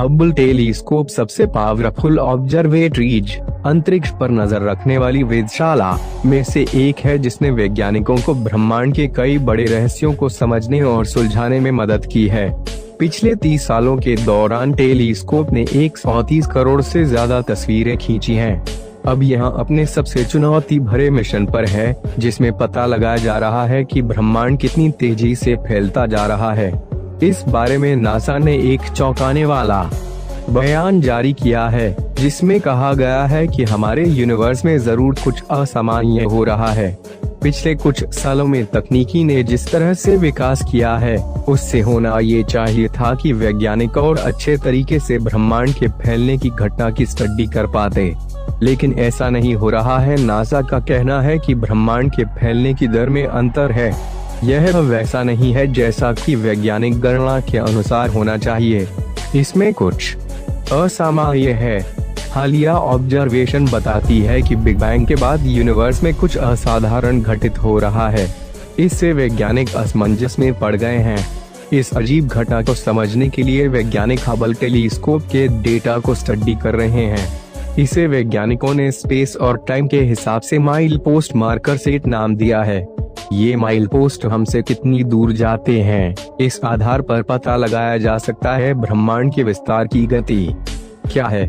Hubble telescope सबसे powerful observatories, अंतरिक्ष पर नजर रखने वाली वेधशाला में से एक है, जिसने वैज्ञानिकों को ब्रह्मांड के कई बड़े रहस्यों को समझने और सुलझाने में मदद की है। पिछले 30 सालों के दौरान टेलीस्कोप ने 130 करोड़ से ज्यादा तस्वीरें खींची हैं। अब यह अपने सबसे चुनौती भरे मिशन पर है, जिसमें पता लगाया जा रहा है कि ब्रह्मांड कितनी तेजी से फैलता जा रहा है। इस बारे में नासा ने एक चौंकाने वाला बयान जारी किया है, जिसमें कहा गया है कि हमारे यूनिवर्स में जरूर कुछ असामान्य हो रहा है। पिछले कुछ सालों में तकनीकी ने जिस तरह से विकास किया है, उससे होना ये चाहिए था कि वैज्ञानिक और अच्छे तरीके से ब्रह्मांड के फैलने की घटना की स्टडी कर पाते, लेकिन ऐसा नहीं हो रहा है। नासा का कहना है कि ब्रह्मांड के फैलने की दर में अंतर है। यह वैसा नहीं है जैसा कि वैज्ञानिक गणना के अनुसार होना चाहिए। इसमें कुछ असामान्य है। हालिया ऑब्जर्वेशन बताती है कि बिग बैंग के बाद यूनिवर्स में कुछ असाधारण घटित हो रहा है। इससे वैज्ञानिक असमंजस में पड़ गए हैं। इस अजीब घटना को समझने के लिए वैज्ञानिक हबल टेलीस्कोप के डेटा को स्टडी कर रहे हैं। इसे वैज्ञानिकों ने स्पेस और टाइम के हिसाब से माइल पोस्ट मार्कर सेट नाम दिया है। ये माइल पोस्ट हमसे कितनी दूर जाते हैं, इस आधार पर पता लगाया जा सकता है ब्रह्मांड के विस्तार की गति क्या है।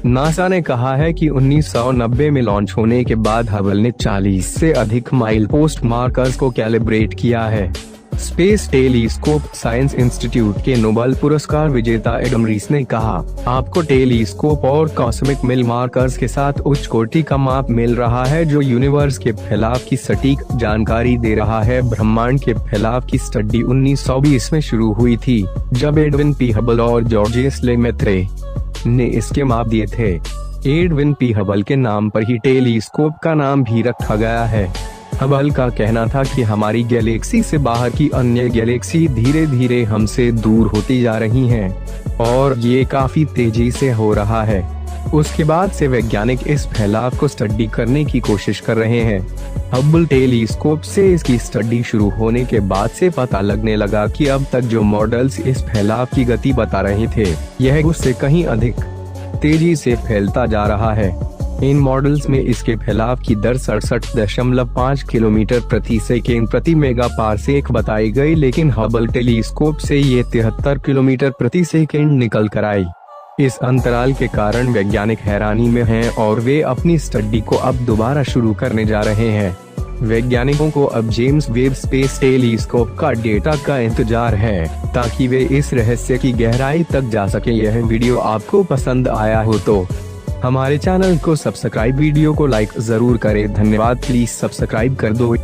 नासा ने कहा है कि 1990 में लॉन्च होने के बाद हबल ने 40 से अधिक माइल पोस्ट मार्कर्स को कैलिब्रेट किया है। स्पेस टेलीस्कोप साइंस इंस्टीट्यूट के नोबेल पुरस्कार विजेता एडम रीस ने कहा, आपको टेलीस्कोप और कॉस्मिक मिल मार्कर्स के साथ उच्च कोटि का माप मिल रहा है, जो यूनिवर्स के फैलाव की सटीक जानकारी दे रहा है। ब्रह्मांड के फैलाव की स्टडी 1920 में शुरू हुई थी, जब एडविन पी हबल और जॉर्जियस लेमेत्रे ने इसके माप दिए थे। एडविन पी हबल के नाम पर ही टेलीस्कोप का नाम भी रखा गया है। हबल का कहना था कि हमारी गैलेक्सी से बाहर की अन्य गैलेक्सी धीरे धीरे हमसे दूर होती जा रही हैं, और ये काफी तेजी से हो रहा है। उसके बाद से वैज्ञानिक इस फैलाव को स्टडी करने की कोशिश कर रहे हैं। हबल टेलीस्कोप से इसकी स्टडी शुरू होने के बाद से पता लगने लगा कि अब तक जो मॉडल्स इस फैलाव की गति बता रहे थे, यह उससे कहीं अधिक तेजी से फैलता जा रहा है। इन मॉडल्स में इसके फैलाव की दर 67.5 किलोमीटर प्रति सेकेंड प्रति मेगा पारसेक बताई गई, लेकिन हबल टेलीस्कोप से ये 73 किलोमीटर प्रति सेकेंड निकल कर आई। इस अंतराल के कारण वैज्ञानिक हैरानी में हैं और वे अपनी स्टडी को अब दोबारा शुरू करने जा रहे हैं। वैज्ञानिकों को अब जेम्स वेब स्पेस टेलीस्कोप का डेटा का इंतजार है, ताकि वे इस रहस्य की गहराई तक जा सके। यह वीडियो आपको पसंद आया हो तो हमारे चैनल को सब्सक्राइब, वीडियो को लाइक जरूर करें। धन्यवाद। प्लीज सब्सक्राइब कर दो।